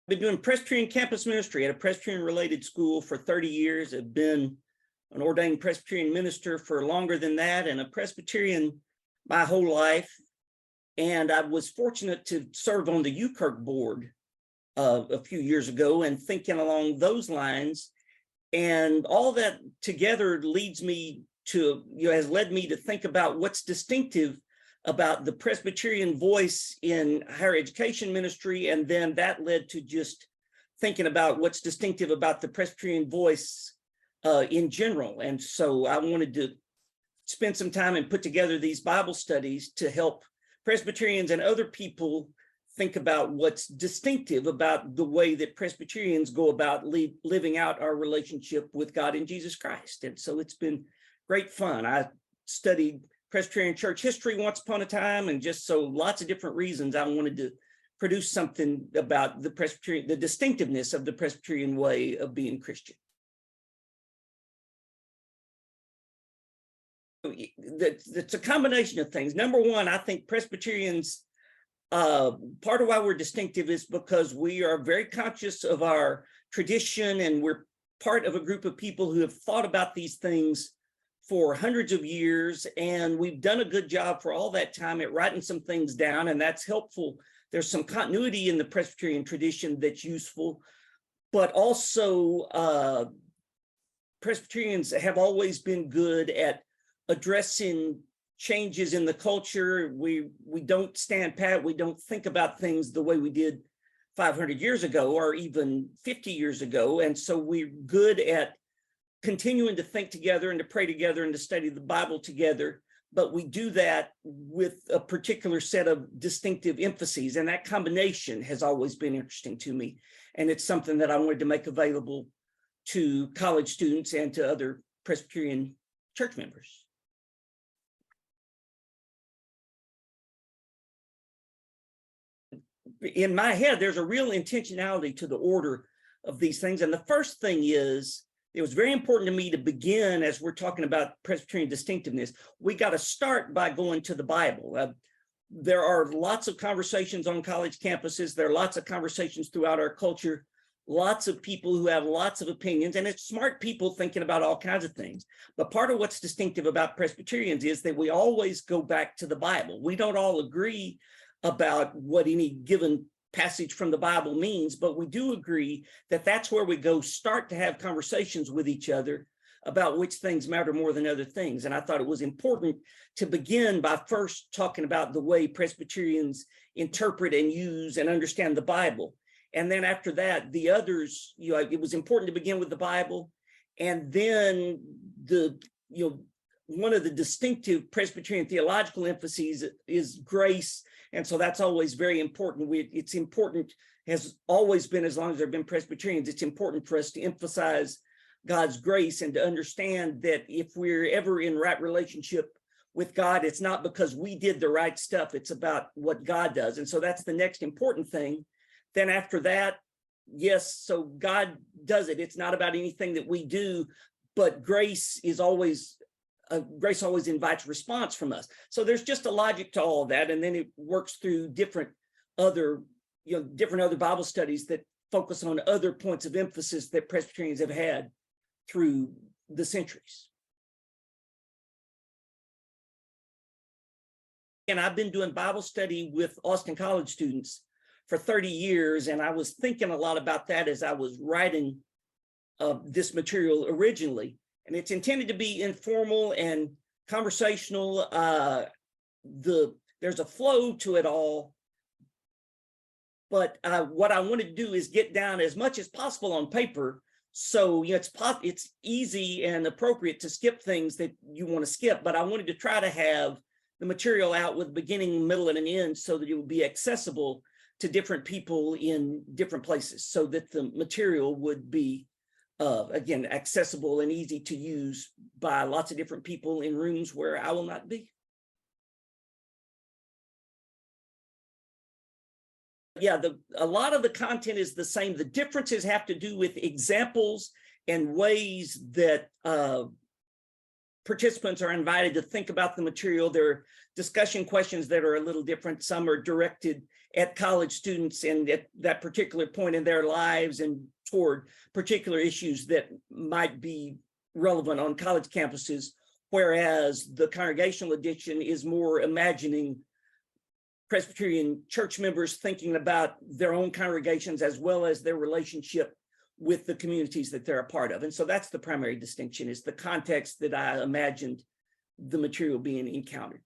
Been doing Presbyterian campus ministry at a Presbyterian-related school for 30 years. I've been an ordained Presbyterian minister for longer than that, and a Presbyterian my whole life. And I was fortunate to serve on the UKirk board a few years ago, and thinking along those lines. And all that together leads me to, has led me to think about what's distinctive about the Presbyterian voice in higher education ministry. And then that led to just thinking about what's distinctive about the Presbyterian voice in general. And so I wanted to spend some time and put together these Bible studies to help Presbyterians and other people think about what's distinctive about the way that Presbyterians go about living out our relationship with God in Jesus Christ. And so it's been great fun. I studied Presbyterian church history once upon a time, and just so lots of different reasons I wanted to produce something about the Presbyterian, the distinctiveness of the Presbyterian way of being Christian. It's a combination of things. Number one, I think Presbyterians, part of why we're distinctive is because we are very conscious of our tradition, and we're part of a group of people who have thought about these things for hundreds of years, and we've done a good job for all that time at writing some things down, and that's helpful. There's some continuity in the Presbyterian tradition that's useful, but also Presbyterians have always been good at addressing changes in the culture. We don't stand pat. We don't think about things the way we did 500 years ago or even 50 years ago. And so we're good at continuing to think together and to pray together and to study the Bible together. But we do that with a particular set of distinctive emphases. And that combination has always been interesting to me. And it's something that I wanted to make available to college students and to other Presbyterian church members. In my head, there's a real intentionality to the order of these things. And the first thing is, it was very important to me to begin, as we're talking about Presbyterian distinctiveness, we got to start by going to the Bible. There are lots of conversations on college campuses. There are lots of conversations throughout our culture, lots of people who have lots of opinions, and it's smart people thinking about all kinds of things. But part of what's distinctive about Presbyterians is that we always go back to the Bible. We don't all agree about what any given passage from the Bible means, but we do agree that that's where we go start to have conversations with each other about which things matter more than other things. And I thought it was important to begin by first talking about the way Presbyterians interpret and use and understand the Bible. And then after that, the others, it was important to begin with the Bible. And then one of the distinctive Presbyterian theological emphases is grace. And so that's always very important. It's important, has always been, as long as there have been Presbyterians, it's important for us to emphasize God's grace and to understand that if we're ever in right relationship with God, it's not because we did the right stuff, it's about what God does. And so that's the next important thing. Then after that, yes, so God does it. It's not about anything that we do, but grace always invites response from us. So there's just a logic to all of that. And then it works through different other Bible studies that focus on other points of emphasis that Presbyterians have had through the centuries. And I've been doing Bible study with Austin College students for 30 years. And I was thinking a lot about that as I was writing this material originally. And it's intended to be informal and conversational. There's a flow to it all. But what I want to do is get down as much as possible on paper. So it's easy and appropriate to skip things that you want to skip. But I wanted to try to have the material out with beginning, middle, and an end so that it would be accessible to different people in different places, so that the material would be again, accessible and easy to use by lots of different people in rooms where I will not be. Yeah, a lot of the content is the same. The differences have to do with examples and ways that participants are invited to think about the material. There are discussion questions that are a little different. Some are directed at college students and at that particular point in their lives and toward particular issues that might be relevant on college campuses, whereas the congregational edition is more imagining Presbyterian church members thinking about their own congregations as well as their relationship with the communities that they're a part of. And so that's the primary distinction, is the context that I imagined the material being encountered.